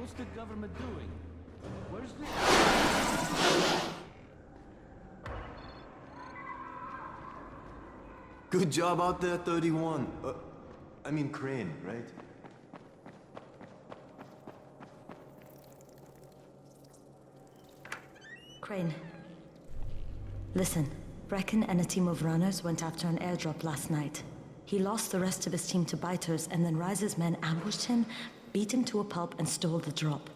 What's the government doing? Where's the... Good job out there, 31. I mean Crane, right? Crane. Listen, Brecken and a team of runners went after an airdrop last night. He lost the rest of his team to biters, and then Rise's men ambushed him, beat him to a pulp, and stole the drop.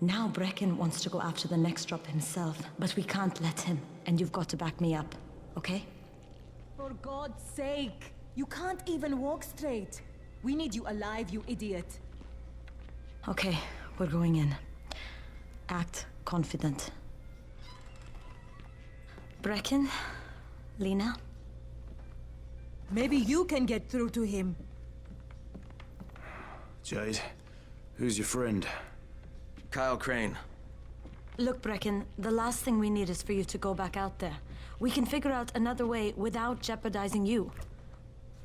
Now Brecken wants to go after the next drop himself, but we can't let him, and you've got to back me up, okay? For God's sake! You can't even walk straight! We need you alive, you idiot! Okay, we're going in. Act confident. Brecken? Lena? Maybe you can get through to him. Jade, who's your friend? Kyle Crane. Look, Brecken, the last thing we need is for you to go back out there. We can figure out another way without jeopardizing you.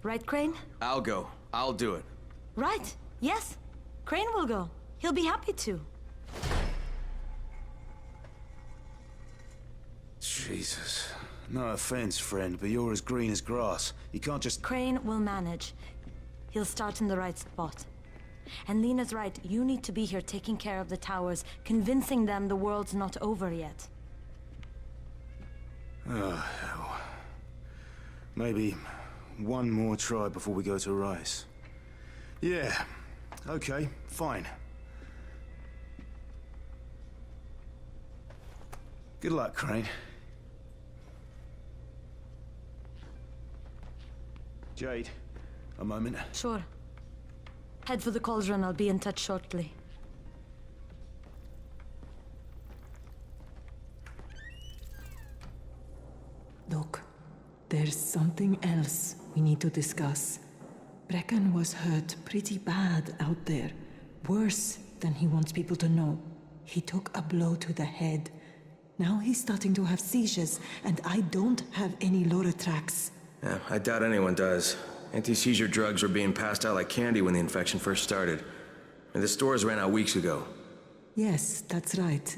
Right, Crane? I'll go. I'll do it. Right. Yes. Crane will go. He'll be happy to. Jesus. No offense, friend, but you're as green as grass. You can't just... Crane will manage. He'll start in the right spot. And Lena's right, you need to be here taking care of the towers, convincing them the world's not over yet. Oh, hell. Maybe one more try before we go to Rice. Yeah, okay, fine. Good luck, Crane. Jade, a moment. Sure. Head for the cauldron, I'll be in touch shortly. Look, there's something else we need to discuss. Brecken was hurt pretty bad out there. Worse than he wants people to know. He took a blow to the head. Now he's starting to have seizures, and I don't have any Loratrax. Yeah, I doubt anyone does. Anti-seizure drugs were being passed out like candy when the infection first started. And the stores ran out weeks ago. Yes, that's right.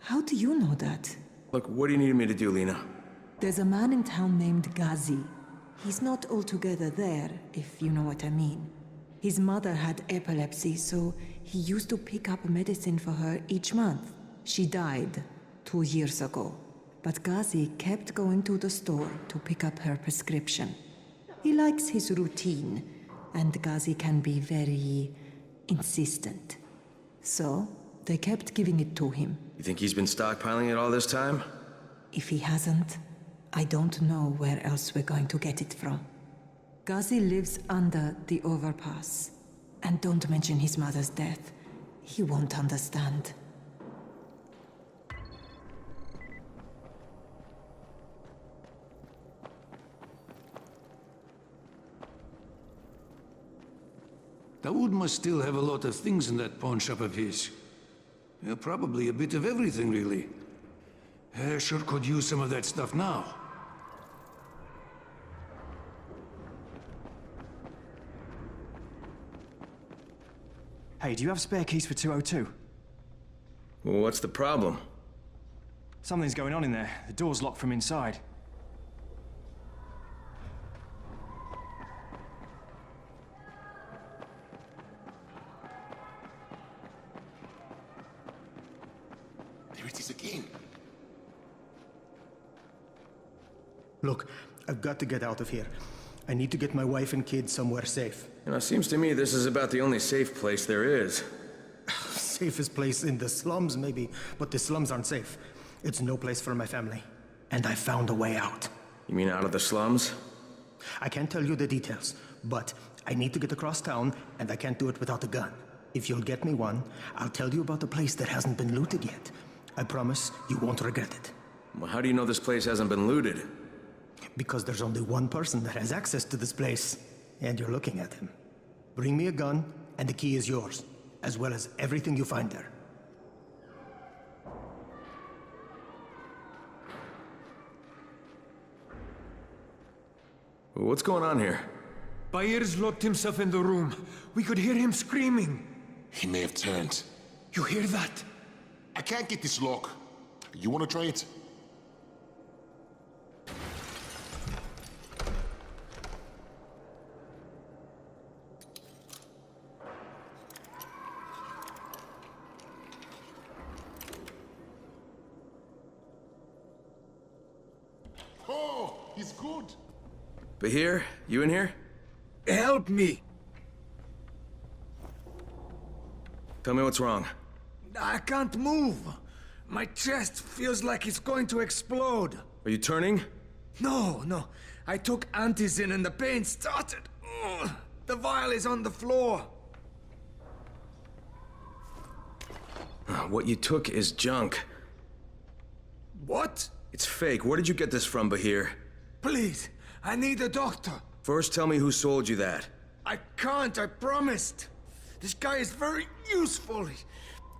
How do you know that? Look, what do you need me to do, Lena? There's a man in town named Ghazi. He's not altogether there, if you know what I mean. His mother had epilepsy, so he used to pick up medicine for her each month. She died 2 years ago. But Ghazi kept going to the store to pick up her prescription. He likes his routine, and Ghazi can be very insistent. So, they kept giving it to him. You think he's been stockpiling it all this time? If he hasn't, I don't know where else we're going to get it from. Ghazi lives under the overpass. And don't mention his mother's death. He won't understand. Daoud must still have a lot of things in that pawn shop of his. Yeah, probably a bit of everything, really. Sure could use some of that stuff now. Hey, do you have spare keys for 202? Well, what's the problem? Something's going on in there. The door's locked from inside. There it is again. Look, I've got to get out of here. I need to get my wife and kids somewhere safe. You know, it seems to me this is about the only safe place there is. Safest place in the slums, maybe, but the slums aren't safe. It's no place for my family. And I found a way out. You mean out of the slums? I can't tell you the details, but I need to get across town, and I can't do it without a gun. If you'll get me one, I'll tell you about a place that hasn't been looted yet. I promise you won't regret it. Well, how do you know this place hasn't been looted? Because there's only one person that has access to this place, and you're looking at him. Bring me a gun, and the key is yours, as well as everything you find there. What's going on here? Byers locked himself in the room. We could hear him screaming. He may have turned. You hear that? I can't get this lock. You want to try it? Oh, he's good. Bahir, you in here? Help me! Tell me what's wrong. I can't move. My chest feels like it's going to explode. Are you turning? No. I took antizin and the pain started. Ugh. The vial is on the floor. What you took is junk. What? It's fake. Where did you get this from, Bahir? Please, I need a doctor. First, tell me who sold you that. I can't, I promised. This guy is very useful.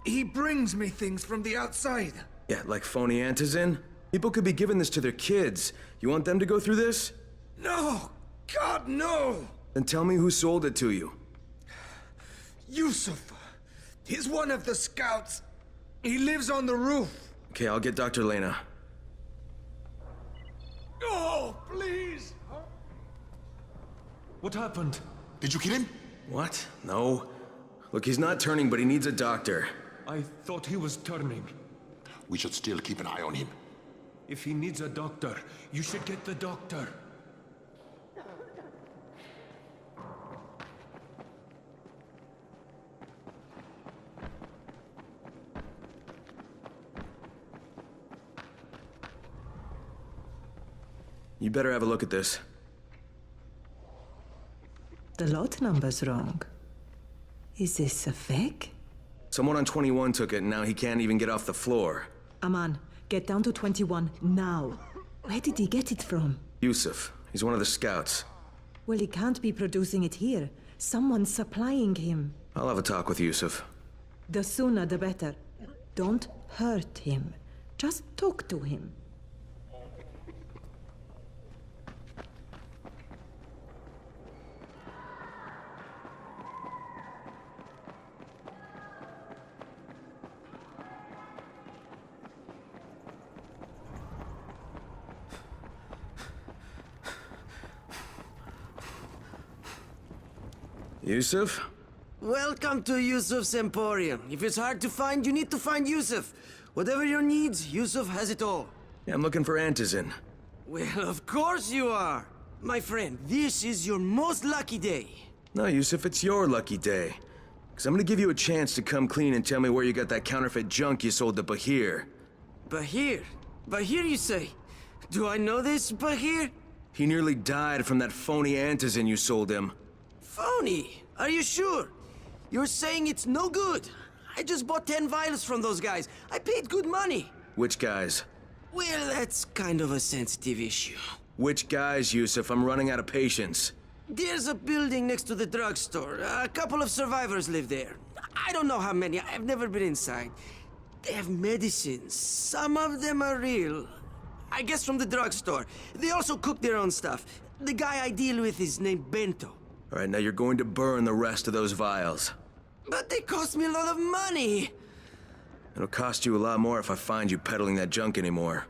He brings me things from the outside. Yeah, like phony antizin? People could be giving this to their kids. You want them to go through this? No! God, no! Then tell me who sold it to you. Yusuf. He's one of the scouts. He lives on the roof. Okay, I'll get Dr. Lena. Oh, please! What happened? Did you kill him? What? No. Look, he's not turning, but he needs a doctor. I thought he was turning. We should still keep an eye on him. If he needs a doctor, you should get the doctor. You better have a look at this. The lot number's wrong. Is this a fake? Someone on 21 took it, and now he can't even get off the floor. Aman, get down to 21 now. Where did he get it from? Yusuf. He's one of the scouts. Well, he can't be producing it here. Someone's supplying him. I'll have a talk with Yusuf. The sooner the better. Don't hurt him. Just talk to him. Yusuf? Welcome to Yusuf's Emporium. If it's hard to find, you need to find Yusuf. Whatever your needs, Yusuf has it all. Yeah, I'm looking for antizin. Well, of course you are. My friend, this is your most lucky day. No, Yusuf, it's your lucky day. Because I'm gonna give you a chance to come clean and tell me where you got that counterfeit junk you sold to Bahir. Bahir? Bahir, you say? Do I know this Bahir? He nearly died from that phony antizin you sold him. Phony? Are you sure? You're saying it's no good? I just bought 10 vials from those guys. I paid good money. Which guys? Well, that's kind of a sensitive issue. Which guys, Yusuf? I'm running out of patience. There's a building next to the drugstore. A couple of survivors live there. I don't know how many. I've never been inside. They have medicines. Some of them are real. I guess from the drugstore. They also cook their own stuff. The guy I deal with is named Bento. All right, now you're going to burn the rest of those vials. But they cost me a lot of money. It'll cost you a lot more if I find you peddling that junk anymore.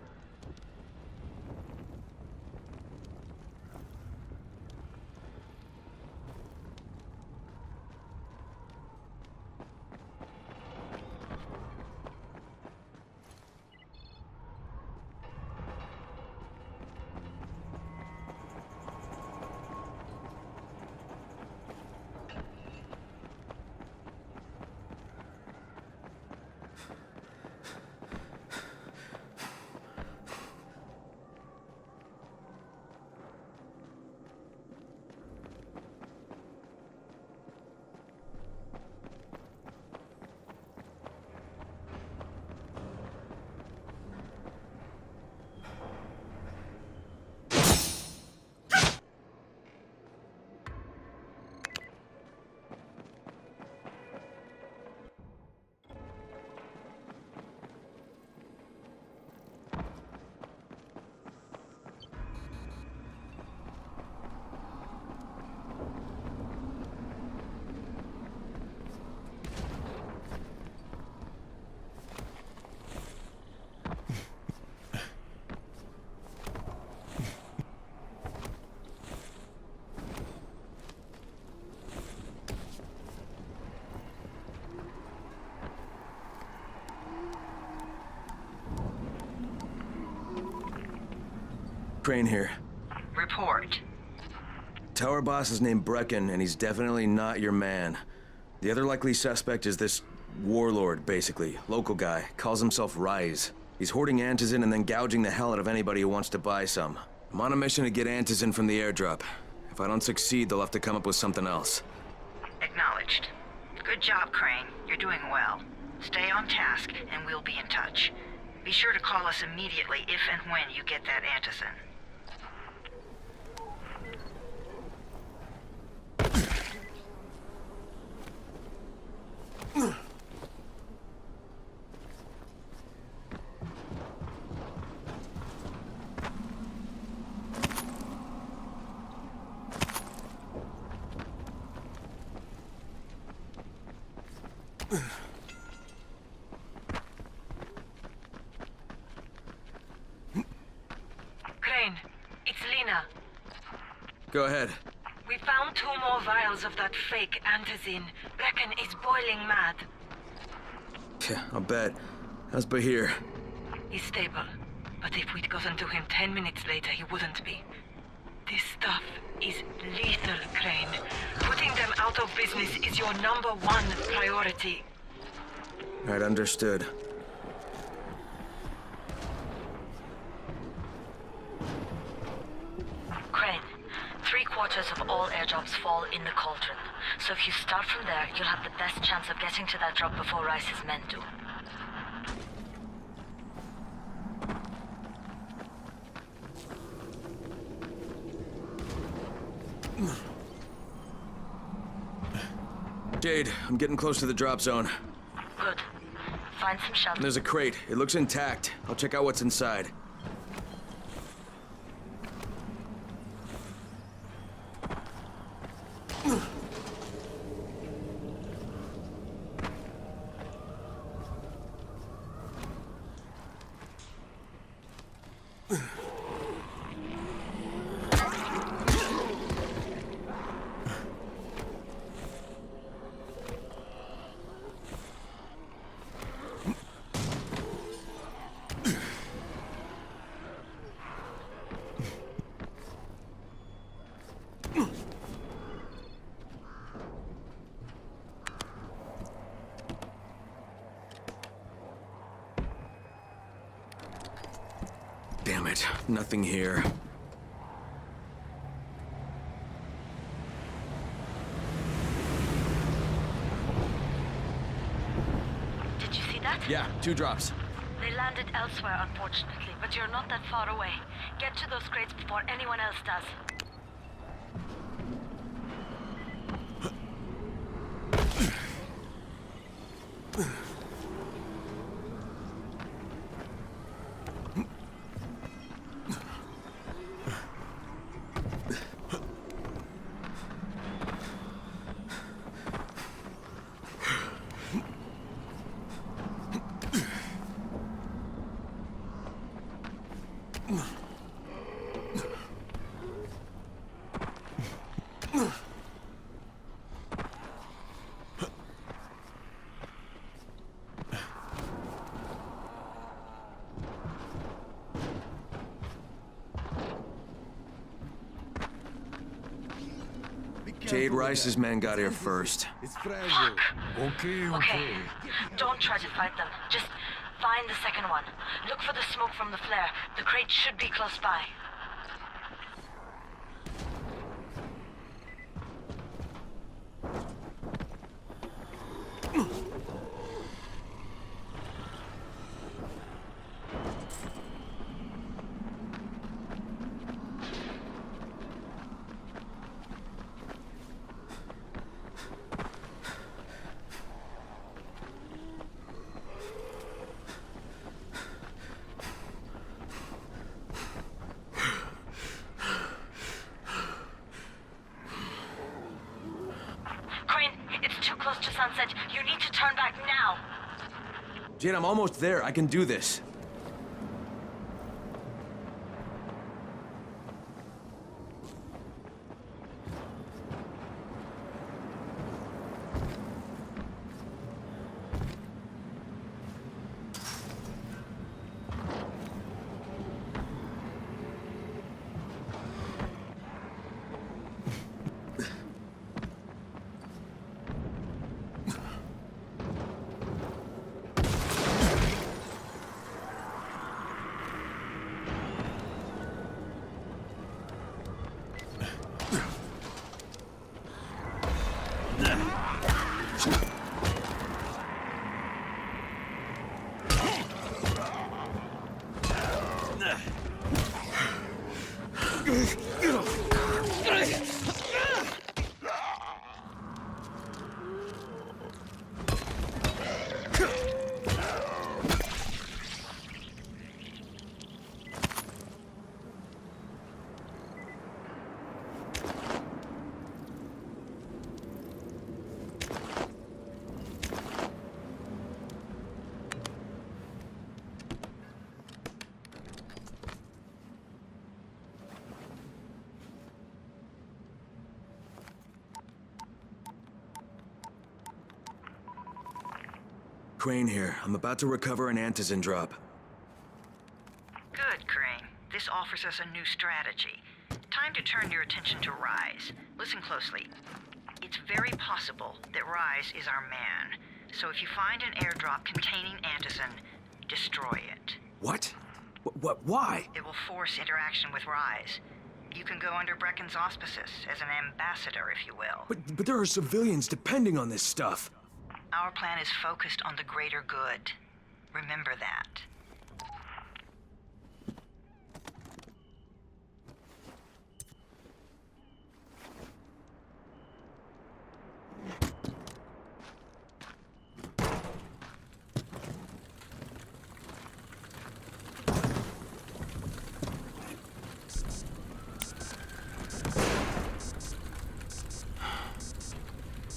Crane here. Report. Tower boss is named Brecken, and he's definitely not your man. The other likely suspect is this warlord, basically. Local guy. Calls himself Rise. He's hoarding Antizin and then gouging the hell out of anybody who wants to buy some. I'm on a mission to get Antizin from the airdrop. If I don't succeed, they'll have to come up with something else. Acknowledged. Good job, Crane. You're doing well. Stay on task, and we'll be in touch. Be sure to call us immediately if and when you get that Antizin. Crane, it's Lena. Go ahead. We found 2 more vials of that fake Antizin. Brecken is boiling mad. Yeah, I'll bet. How's Bahir? He's stable. But if we'd gotten to him 10 minutes later, he wouldn't be. This stuff is lethal, Crane. Putting them out of business is your #1 priority. Right, understood. Crane, 3/4 of all airdrops fall in the cauldron. So if you start from there, you'll have the best chance of getting to that drop before Rice's men do. Jade, I'm getting close to the drop zone. Good. Find some shelter. There's a crate. It looks intact. I'll check out what's inside. Damn it, nothing here. Did you see that? Yeah, 2 drops. They landed elsewhere, unfortunately, but you're not that far away. Get to those crates before anyone else does. Jade Rice's men got here first. It's fragile. Okay. Don't try to fight them. Just find the second one. Look for the smoke from the flare. The crate should be close by. Close to sunset. You need to turn back now. Jade, I'm almost there. I can do this. Crane here. I'm about to recover an antizin drop. Good, Crane. This offers us a new strategy. Time to turn your attention to Rise. Listen closely. It's very possible that Rise is our man. So if you find an airdrop containing antizin, destroy it. What? Why? It will force interaction with Rise. You can go under Brecken's auspices as an ambassador, if you will. But there are civilians depending on this stuff. Our plan is focused on the greater good. Remember that.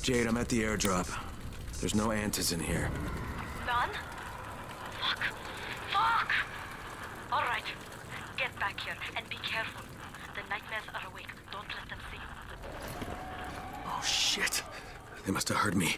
Jade, I'm at the airdrop. There's no antizin here. None? Fuck. Fuck! All right. Get back here and be careful. The nightmares are awake. Don't let them see you. Oh, shit. They must have heard me.